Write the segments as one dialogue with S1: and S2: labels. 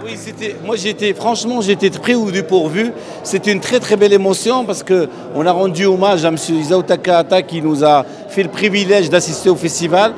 S1: Oui, franchement, j'étais pris au dépourvu. C'était une très très belle émotion parce qu'on a rendu hommage à M. Isao Takahata qui nous a fait le privilège d'assister au festival.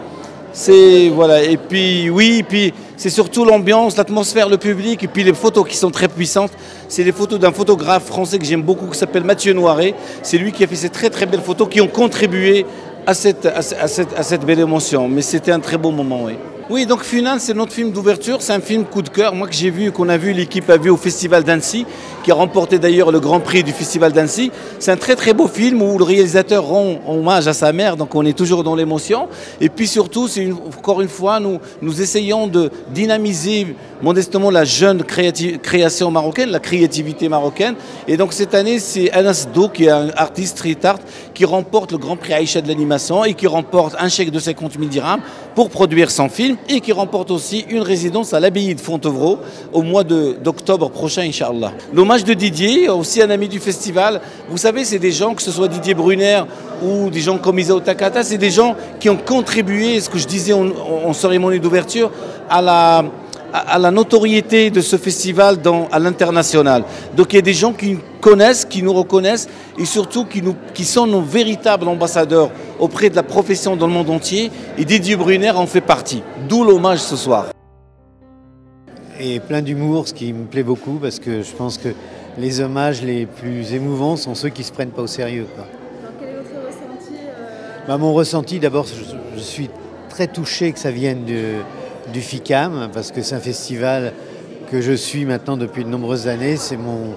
S1: Voilà, et puis oui, puis c'est surtout l'ambiance, l'atmosphère, le public, et puis les photos qui sont très puissantes. C'est les photos d'un photographe français que j'aime beaucoup, qui s'appelle Mathieu Noiret. C'est lui qui a fait ces très très belles photos qui ont contribué à cette belle émotion. Mais c'était un très beau moment, oui. Oui, donc Funan, c'est notre film d'ouverture, c'est un film coup de cœur, moi que j'ai vu, qu'on a vu, l'équipe a vu au Festival d'Annecy, qui a remporté d'ailleurs le Grand Prix du Festival d'Annecy. C'est un très très beau film où le réalisateur rend hommage à sa mère, donc on est toujours dans l'émotion. Et puis surtout, encore une fois, nous essayons de dynamiser modestement la jeune création marocaine, la créativité marocaine. Et donc cette année, c'est Anas Do, qui est un artiste street art, qui remporte le Grand Prix Aïcha de l'animation et qui remporte un chèque de 50 000 dirhams pour produire son film et qui remporte aussi une résidence à l'abbaye de Fontevraud au mois d'octobre prochain, Inch'Allah. L'hommage de Didier, aussi un ami du festival. Vous savez, c'est des gens, que ce soit Didier Brunner ou des gens comme Isao Takahata, c'est des gens qui ont contribué, ce que je disais en cérémonie d'ouverture, à la notoriété de ce festival à l'international. Donc il y a des gens qui nous connaissent, qui nous reconnaissent et surtout qui sont nos véritables ambassadeurs auprès de la profession dans le monde entier. Et Didier Brunner en fait partie. D'où l'hommage ce soir.
S2: Et plein d'humour, ce qui me plaît beaucoup parce que je pense que les hommages les plus émouvants sont ceux qui ne se prennent pas au sérieux, quoi.
S3: Alors, quel est votre ressenti
S2: Mon ressenti, d'abord, je suis très touché que ça vienne du FICAM, parce que c'est un festival que je suis maintenant depuis de nombreuses années. C'est mon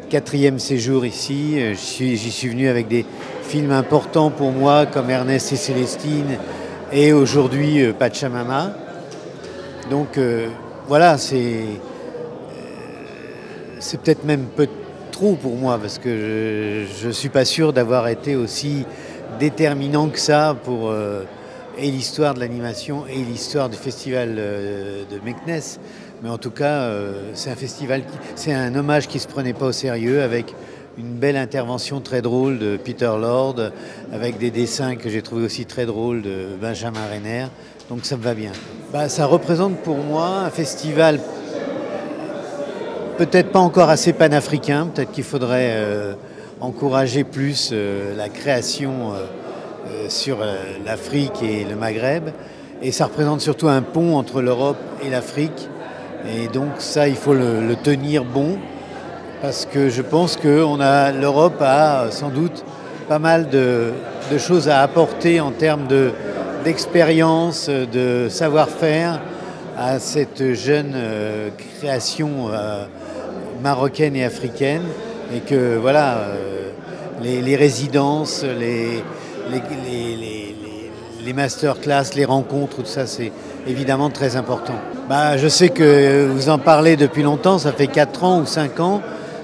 S2: 4e séjour ici. J'y suis venu avec des films importants pour moi, comme Ernest et Célestine, et aujourd'hui Pachamama. Donc voilà, c'est peut-être même peu trop pour moi, parce que je ne suis pas sûr d'avoir été aussi déterminant que ça pour... et l'histoire de l'animation et l'histoire du festival de Meknes. Mais en tout cas, c'est un hommage qui ne se prenait pas au sérieux, avec une belle intervention très drôle de Peter Lord, avec des dessins que j'ai trouvé aussi très drôles de Benjamin Renner. Donc ça me va bien. Ça représente pour moi un festival peut-être pas encore assez panafricain, peut-être qu'il faudrait encourager plus la création sur l'Afrique et le Maghreb, et ça représente surtout un pont entre l'Europe et l'Afrique, et donc ça il faut le tenir bon, parce que je pense que l'Europe a sans doute pas mal de choses à apporter en termes d'expérience, de savoir-faire à cette jeune création marocaine et africaine, et que voilà, les résidences, les masterclass, les rencontres, tout ça, c'est évidemment très important. Je sais que vous en parlez depuis longtemps, ça fait 4 ans ou 5 ans.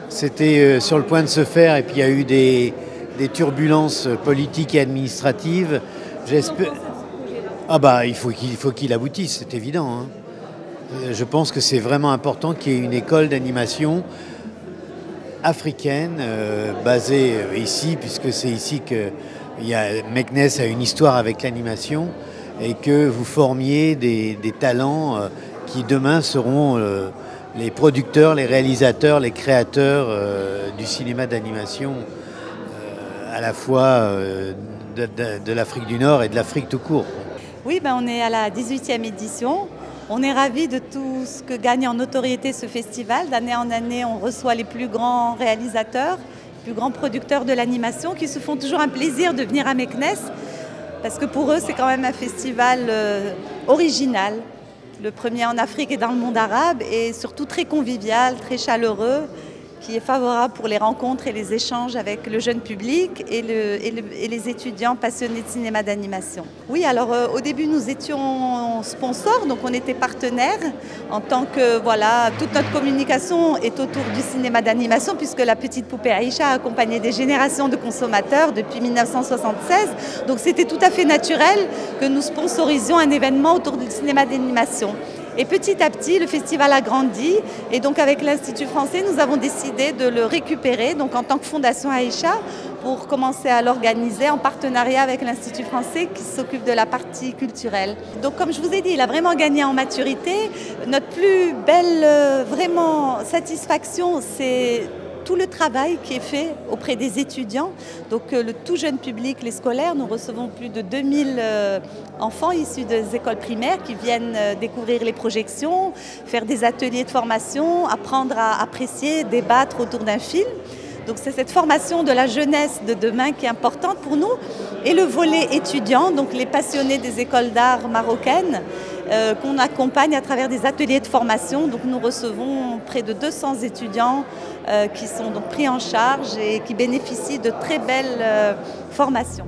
S2: C'était sur le point de se faire, et puis il y a eu des turbulences politiques et administratives. J'espère... il faut qu'il aboutisse, c'est évident, hein. Je pense que c'est vraiment important qu'il y ait une école d'animation africaine basée ici, puisque c'est ici que Meknes a une histoire avec l'animation, et que vous formiez des talents qui demain seront les producteurs, les réalisateurs, les créateurs du cinéma d'animation, à la fois de l'Afrique du Nord et de l'Afrique tout court.
S3: Oui, on est à la 18e édition. On est ravis de tout ce que gagne en notoriété ce festival. D'année en année, on reçoit les plus grands réalisateurs, plus grands producteurs de l'animation, qui se font toujours un plaisir de venir à Meknes, parce que pour eux c'est quand même un festival original, le premier en Afrique et dans le monde arabe, et surtout très convivial, très chaleureux, qui est favorable pour les rencontres et les échanges avec le jeune public et les étudiants passionnés de cinéma d'animation. Oui, alors au début nous étions sponsors, donc on était partenaires, en tant que toute notre communication est autour du cinéma d'animation, puisque la petite poupée Aïcha a accompagné des générations de consommateurs depuis 1976, donc c'était tout à fait naturel que nous sponsorisions un événement autour du cinéma d'animation. Et petit à petit, le festival a grandi. Et donc avec l'Institut français, nous avons décidé de le récupérer donc en tant que Fondation Aïcha pour commencer à l'organiser en partenariat avec l'Institut français qui s'occupe de la partie culturelle. Donc comme je vous ai dit, il a vraiment gagné en maturité. Notre plus belle vraiment satisfaction, c'est tout le travail qui est fait auprès des étudiants, donc le tout jeune public, les scolaires. Nous recevons plus de 2000 enfants issus des écoles primaires qui viennent découvrir les projections, faire des ateliers de formation, apprendre à apprécier, débattre autour d'un film. Donc c'est cette formation de la jeunesse de demain qui est importante pour nous. Et le volet étudiant, donc les passionnés des écoles d'art marocaines, qu'on accompagne à travers des ateliers de formation. Donc nous recevons près de 200 étudiants qui sont donc pris en charge et qui bénéficient de très belles formations.